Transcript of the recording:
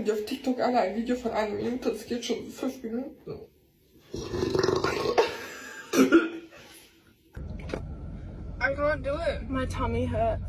die auf TikTok alle ein Video von 1 Minute, das geht schon 5 Minuten. I can't do it. My tummy hurts.